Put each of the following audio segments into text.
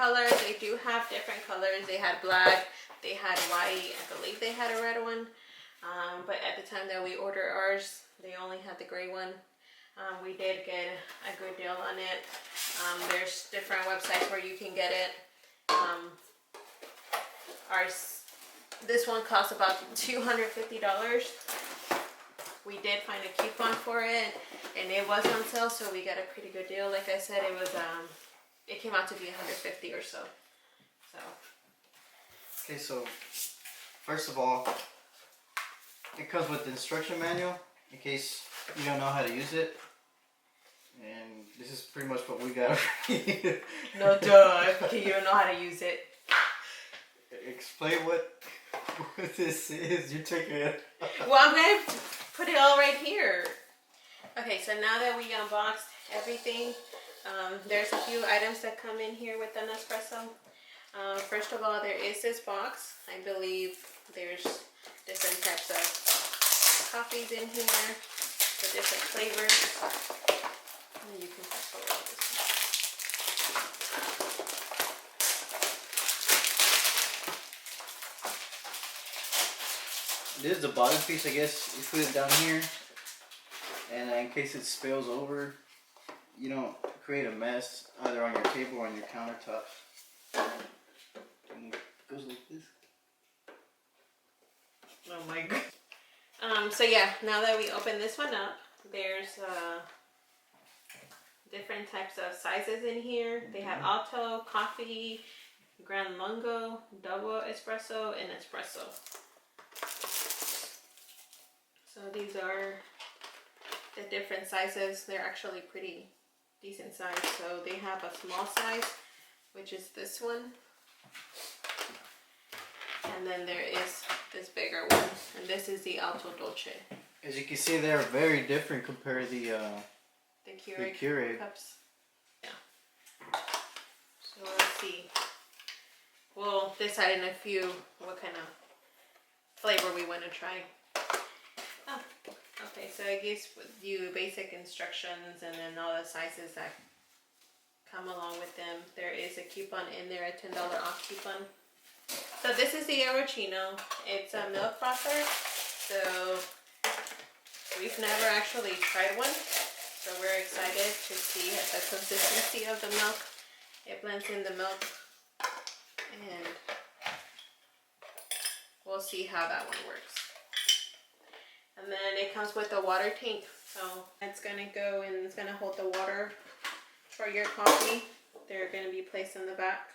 colors. They do have different colors. They had black, they had white, I believe they had a red one. But at the time that we ordered ours, they only had the gray one. We did get a good deal on it. There's different websites where you can get it. This one cost about $250. We did find a coupon for it, and it was on sale, so we got a pretty good deal. Like I said, it was it came out to be $150 or so. Okay, so first of all, it comes with the instruction manual in case you don't know how to use it. And this is pretty much what we got. No duh, okay, you don't know how to use it. Explain what this is. You're taking it. Well, I'm going to put it all right here. Okay, so now that we unboxed everything, there's a few items that come in here with the Nespresso. First of all, there is this box. I believe there's different types of coffees in here, the different flavors. And you can pull out this one. This is the bottom piece, I guess. You put it down here, and in case it spills over, you don't create a mess either on your table or on your countertop. And it goes like this. Oh my god. So yeah, now that we open this one up, there's different types of sizes in here. They have Alto, Coffee, Gran Lungo, Double Espresso, and Espresso. So these are the different sizes. They're actually pretty decent size. So they have a small size, which is this one. And then there is this bigger one. And this is the Alto Dolce. As you can see, they're very different compared to the Keurig cups. Yeah. So let's see. We'll decide in a few what kind of flavor we want to try. Oh, okay. So it gives you basic instructions and then all the sizes that come along with them. There is a coupon in there, a $10 off coupon. So this is the Arrowchino. It's a milk frother. So we've never actually tried one. So we're excited to see the consistency of the milk. It blends in the milk, and we'll see how that one works. And then it comes with a water tank. So it's gonna go and it's gonna hold the water for your coffee. They're gonna be placed in the back.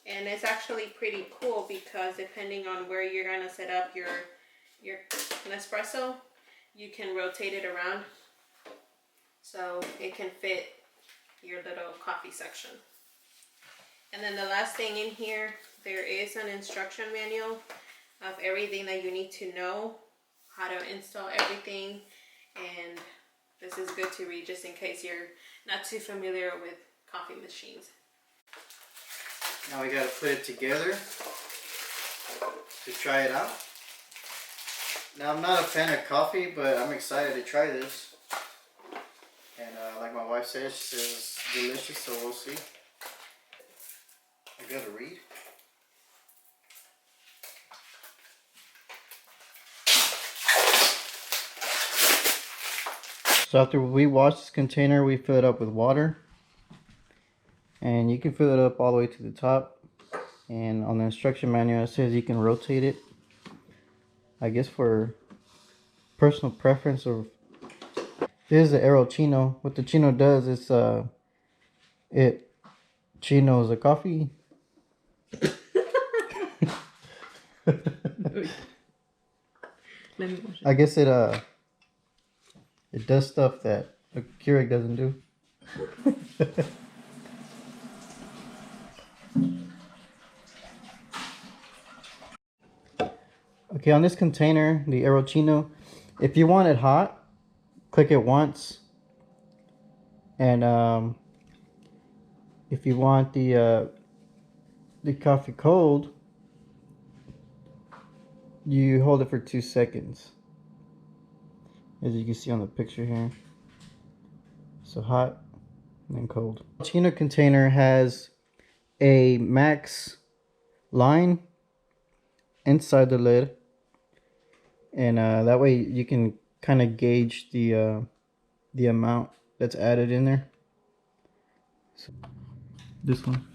And it's actually pretty cool because depending on where you're gonna set up your Nespresso, you can rotate it around. So it can fit your little coffee section. And then the last thing in here, there is an instruction manual of everything that you need to know, how to install everything. And this is good to read just in case you're not too familiar with coffee machines. Now we gotta put it together to try it out. Now I'm not a fan of coffee, but I'm excited to try this. And like my wife says, she says it's delicious, so we'll see. I gotta read. So after we wash this container, we fill it up with water. And you can fill it up all the way to the top. And on the instruction manual, it says you can rotate it. I guess for personal preference or... This is the Arrowchino. What the Chino does is it chinos a coffee. I guess it does stuff that a Keurig doesn't do. Okay, on this container, the Arrowchino, if you want it hot, click it once, and if you want the coffee cold, you hold it for 2 seconds, as you can see on the picture here. So hot and then cold. The Chino container has a max line inside the lid, and that way you can kind of gauge the amount that's added in there. So, this one.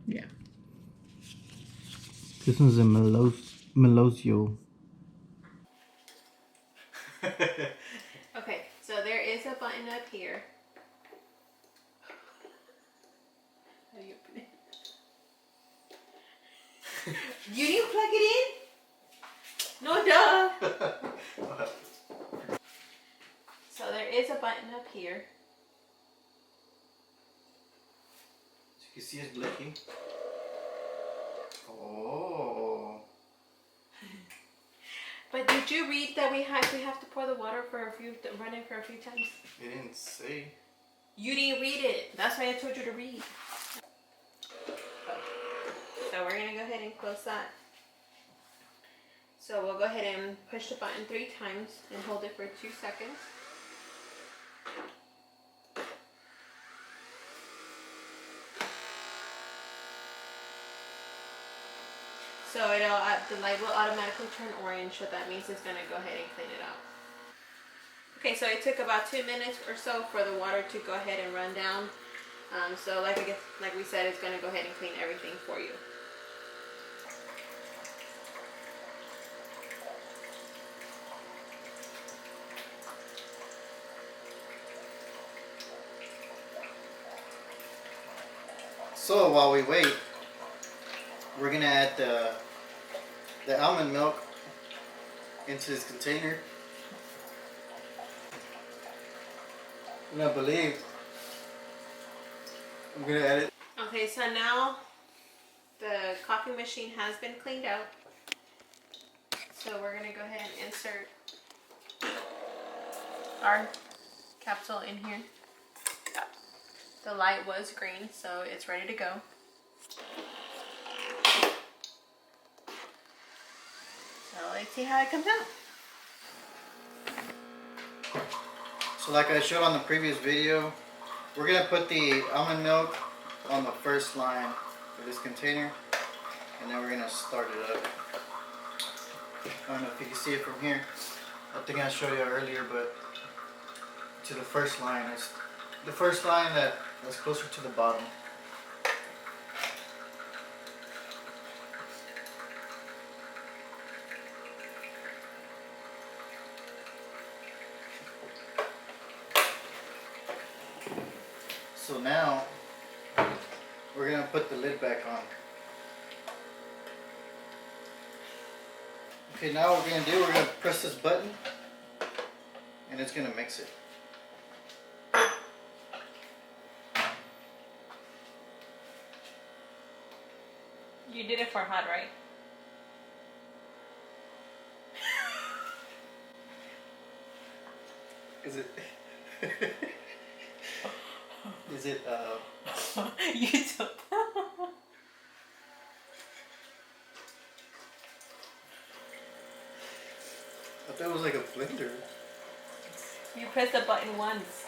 Yeah. This one's a Melosio. Okay, so there is a button up here. How do you open it? You didn't plug it in? No, duh. So there is a button up here. You can see it's blinking. Oh. But did you read that we have to pour the water for run it for a few times? It didn't say. You didn't read it. That's why I told you to read. So we're gonna go ahead and close that. So we'll go ahead and push the button 3 times and hold it for 2 seconds. So the light will automatically turn orange, so that means it's gonna go ahead and clean it out. Okay, so it took about 2 minutes or so for the water to go ahead and run down. So like we said, it's gonna go ahead and clean everything for you. So while we wait, we're gonna add the almond milk into this container. I'm gonna believe I'm gonna add it. Okay, so now the coffee machine has been cleaned out. So we're gonna go ahead and insert our capsule in here. The light was green, so it's ready to go. So let's see how it comes out. So like I showed on the previous video, we're gonna put the almond milk on the first line of this container, and then we're gonna start it up. I don't know if you can see it from here. I think I showed you earlier, but to the first line, it's the first line that's closer to the bottom. So now we're gonna put the lid back on. Okay, now what we're gonna do, we're gonna press this button and it's gonna mix it. You did it for hot, right? Is it? Is it? You took. I thought it was like a blender. You press the button once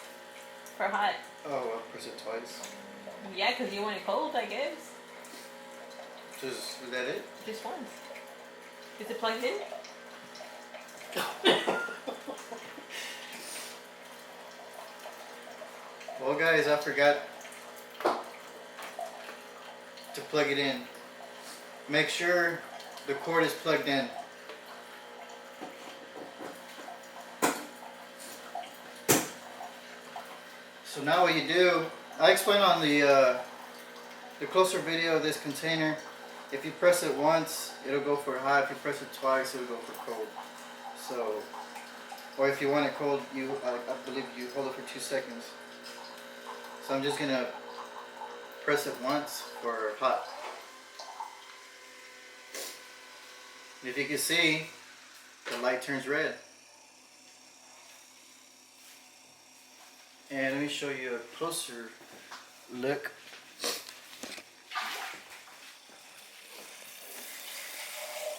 for hot. Oh, I'll press it twice. Yeah, because you want it cold, I guess. Is that it? Just once. Is it plugged in? Well, guys, I forgot to plug it in. Make sure the cord is plugged in. So now what you do, I explained on the closer video of this container. If you press it once, it'll go for hot. If you press it twice, it'll go for cold. So, or if you want it cold, I believe you hold it for 2 seconds. So I'm just gonna press it once for hot. And if you can see, the light turns red. And let me show you a closer look.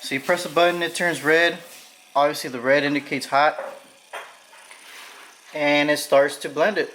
So you press a button, it turns red. Obviously the red indicates hot. And it starts to blend it.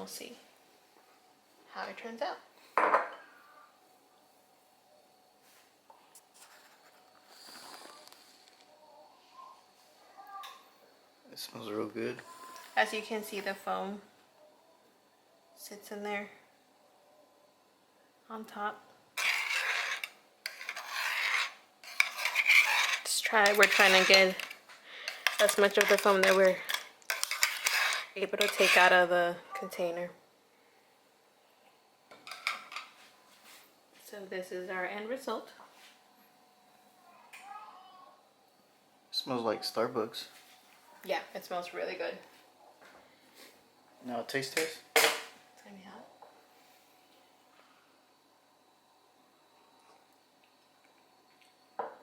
we'll see how it turns out. It smells real good. As you can see, the foam sits in there on top. We're trying to get as much of the foam that we're able to take out of the container. So this is our end result. It smells like Starbucks. Yeah, it smells really good. Now taste test. It's gonna be hot.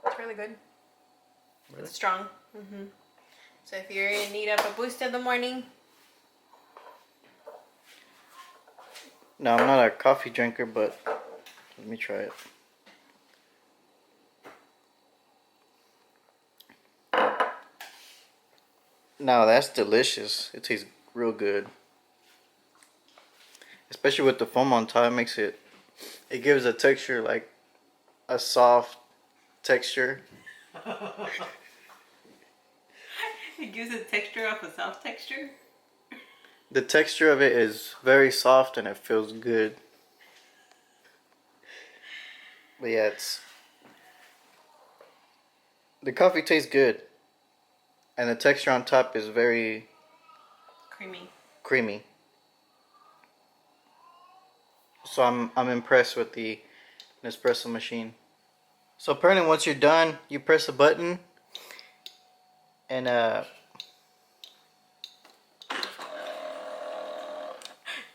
It's really good. Really? It's strong. So if you're in need of a boost in the morning. No, I'm not a coffee drinker, but let me try it. No, that's delicious. It tastes real good. Especially with the foam on top, it gives a texture, like a soft texture. It gives a texture of a soft texture. The texture of it is very soft and it feels good. But yeah, the coffee tastes good. And the texture on top is very creamy. So I'm impressed with the Nespresso machine. So apparently once you're done, you press a button and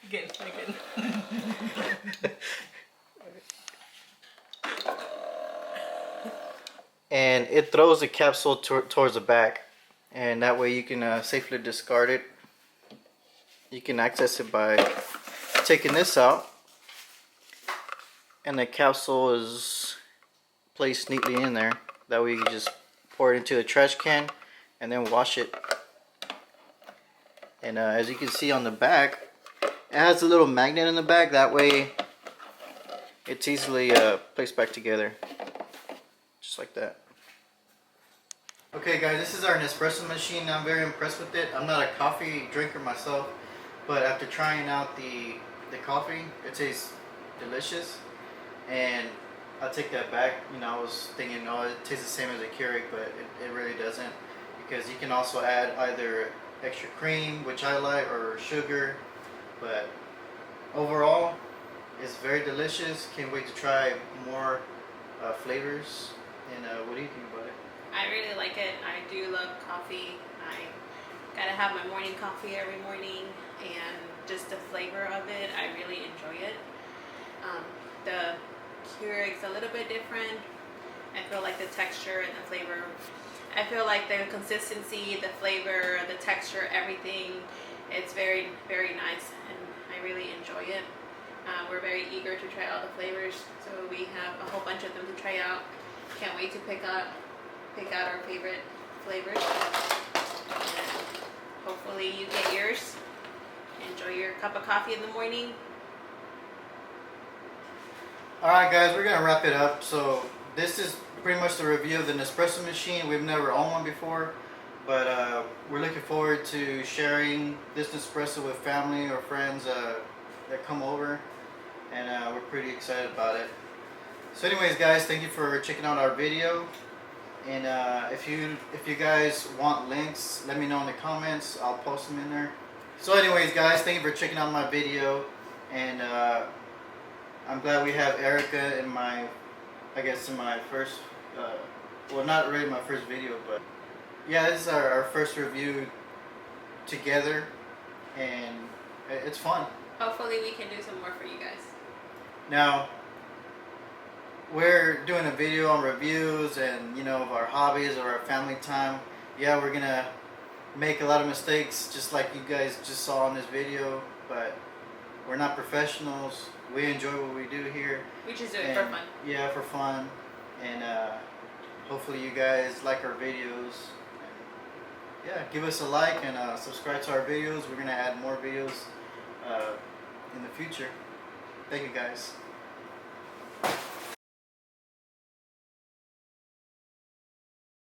Again. and it throws the capsule towards the back, and that way you can safely discard it. You can access it by taking this out, and the capsule is placed neatly in there. That way you can just pour it into a trash can and then wash it. And as you can see on the back, it has a little magnet in the back. That way it's easily placed back together, just like that. Okay guys, this is our Nespresso machine. I'm very impressed with it. I'm not a coffee drinker myself, but after trying out the coffee, it tastes delicious. And I'll take that back. You know, I was thinking, oh, it tastes the same as a Keurig, but it really doesn't, because you can also add either extra cream, which I like, or sugar. But overall, it's very delicious. Can't wait to try more flavors. And what do you think about it? I really like it. I do love coffee. I gotta have my morning coffee every morning, and just the flavor of it, I really enjoy it. The Keurig's a little bit different. I feel like the texture and the flavor, I feel like the consistency, the flavor, the texture, everything, it's very, very nice, and I really enjoy it. We're very eager to try all the flavors, so we have a whole bunch of them to try out. Can't wait to pick out our favorite flavors. And hopefully you get yours. Enjoy your cup of coffee in the morning. Alright guys, we're going to wrap it up. So this is pretty much the review of the Nespresso machine. We've never owned one before, but we're looking forward to sharing this Nespresso with family or friends that come over, and we're pretty excited about it. So anyways guys, thank you for checking out our video. And if you guys want links, let me know in the comments. I'll post them in there. So anyways guys, thank you for checking out my video, and I'm glad we have Erica in my first, well, not really my first video, but yeah, this is our first review together, and it's fun. Hopefully we can do some more for you guys. Now, we're doing a video on reviews and, you know, of our hobbies or our family time. Yeah, we're gonna make a lot of mistakes, just like you guys just saw in this video, but we're not professionals. We enjoy what we do here. We just do it for fun. Yeah, for fun. And hopefully you guys like our videos. And yeah, give us a like and subscribe to our videos. We're gonna add more videos in the future. Thank you guys.